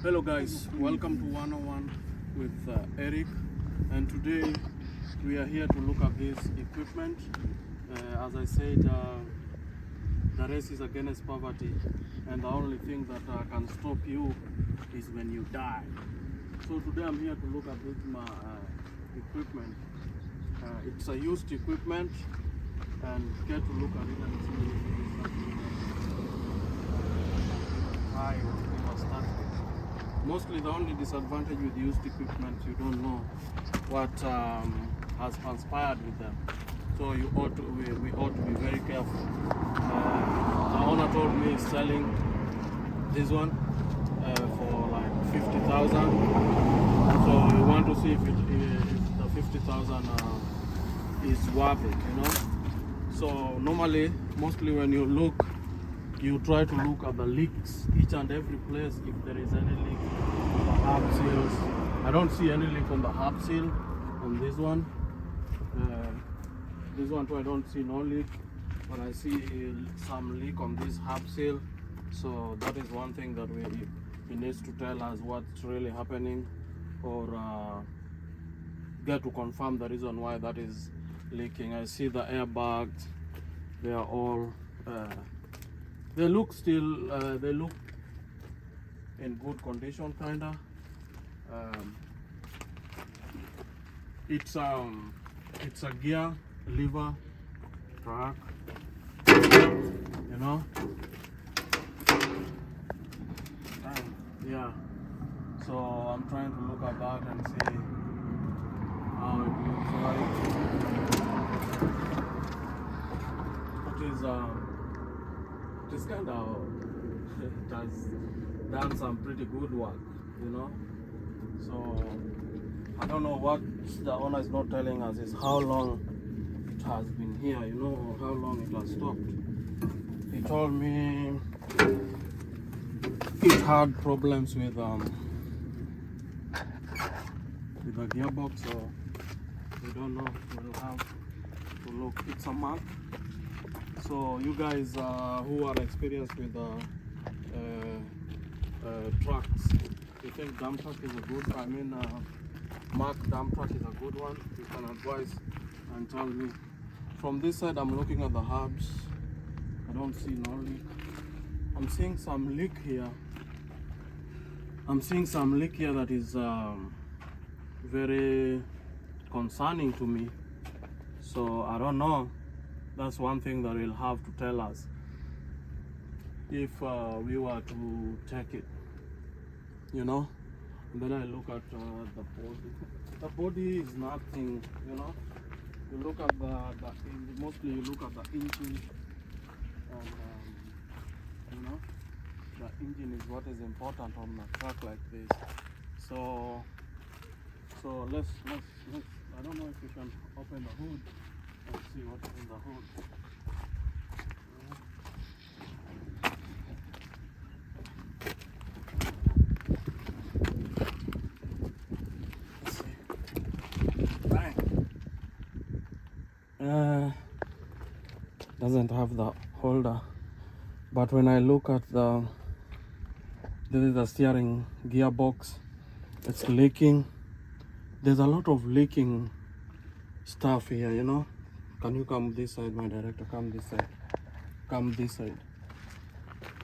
Hello guys, welcome to 101 with Eric, and today we are here to look at this equipment. As I said, the race is against poverty, and the only thing that can stop you is when you die. So today I'm here to look at this equipment. It's a used equipment, and get to look at it and see if it is something high or started. Mostly the only disadvantage with used equipment, you don't know what has transpired with them. So we ought to be very careful. The owner told me he's selling this one for like 50,000. So we want to see if the 50,000 is worth it, you know. So normally, mostly when you look, you try to look at the leaks, each and every place, if there is any leak on the hub seals. I don't see any leak on the hub seal on this one. This one too, I don't see no leak, but I see some leak on this hub seal. So that is one thing that he needs to tell us what's really happening, or get to confirm the reason why that is leaking. I see the airbags, they are all they look in good condition, kinda. It's a gear lever track, you know. Yeah. So I'm trying to look at that and see how it looks like. It is kind of, it has done some pretty good work, you know. So I don't know what the owner is not telling us is how long it has been here, you know, or how long it has stopped. He told me it had problems with the gearbox, so we don't know. We'll have to look. It's a Mack. So you guys who are experienced with trucks, you think dump truck is a good, Mack dump truck is a good one? You can advise and tell me. From this side I'm looking at the hubs. I don't see no leak. I'm seeing some leak here. That is very concerning to me. So I don't know. That's one thing that will have to tell us if we were to take it, you know. And then I look at the body. The body is nothing, you know. You look at mostly you look at the engine, and you know, the engine is what is important on a truck like this. So let's I don't know if you can open the hood and see what is in the hood. Let's see. Bang. Doesn't have the holder, but when I look at this is the steering gearbox, it's leaking. There's a lot of leaking stuff here, you know. Can you come this side, my director? Come this side. Come this side.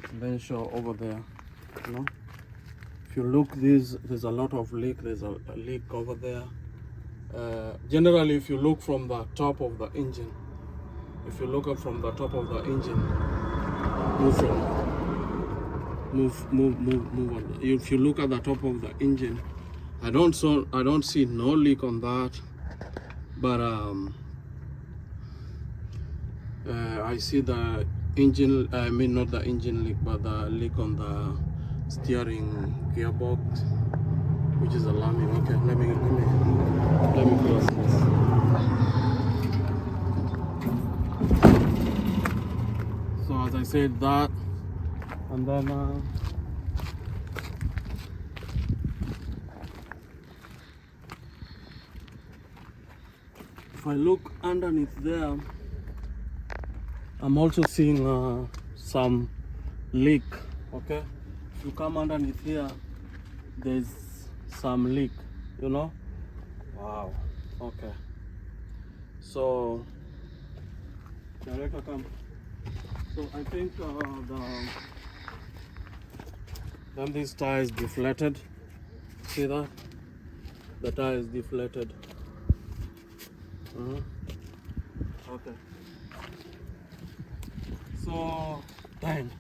And then show over there, you know. If you look, there's a lot of leak. There's a leak over there. Generally, if you look from the top of the engine, if you look up from the top of the engine, move on. If you look at the top of the engine, I don't see no leak on that, but I see the engine, I mean not the engine leak, but the leak on the steering gearbox, which is alarming. Okay, let me close this. So as I said that, and then if I look underneath there, I'm also seeing some leak. Okay, if you come underneath here, there's some leak, you know. Wow. Okay. So director, come. So I think then this tire is deflated. See that? The tire is deflated. Okay. So then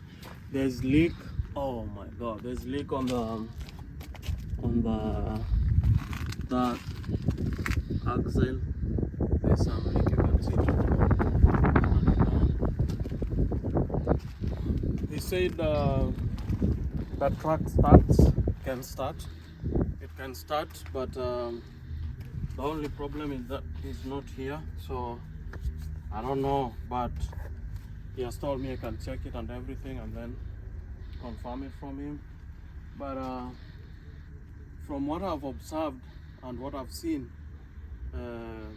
there's leak. Oh my God! There's leak on the axle. There's some leak. You can see. He said that truck can start. It can start, but the only problem is that it's not here. So I don't know, but he has told me I can check it and everything and then confirm it from him. But from what I've observed and what I've seen, the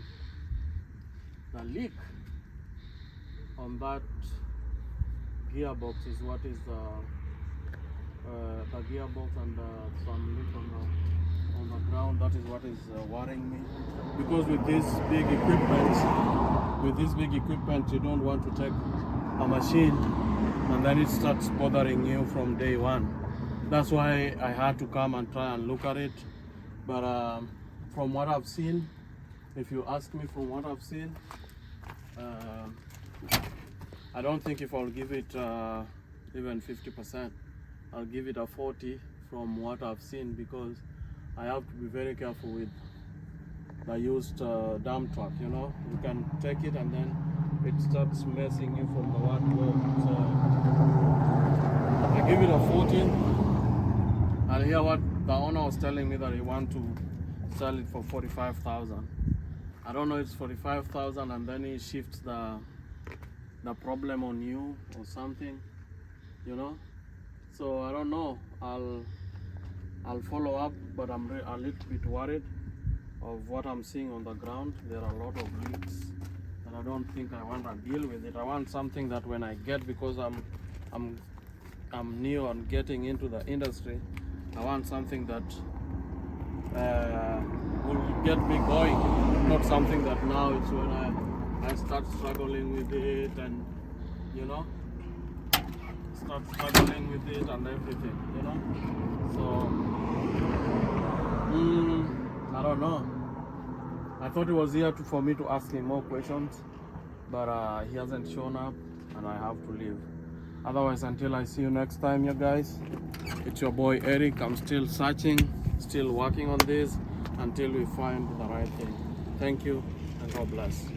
leak on that gearbox is what is the gearbox and some leak on the ground. That is what is worrying me, because with this big equipment, you don't want to take a machine and then it starts bothering you from day one. That's why I had to come and try and look at it. But from what I've seen, if you ask me from what I've seen, I don't think if I'll give it even 50%, I'll give it a 40 from what I've seen, because I have to be very careful with the used dump truck, you know. You can take it and then it starts messing you from the one go. So I give it a 14. And hear what the owner was telling me, that he wants to sell it for 45,000. I don't know, it's 45,000 and then he shifts the problem on you or something, you know. So I don't know. I'll follow up, but I'm a little bit worried of what I'm seeing on the ground. There are a lot of leaks, and I don't think I want to deal with it. I want something that when I get, because I'm new and getting into the industry, I want something that will get me going, not something that now it's when I start struggling with it, and you know, start struggling with it and everything, you know. So I don't know. I thought he was here for me to ask him more questions, but he hasn't shown up and I have to leave. Otherwise, until I see you next time, you guys, it's your boy Eric. I'm still searching, still working on this until we find the right thing. Thank you and God bless.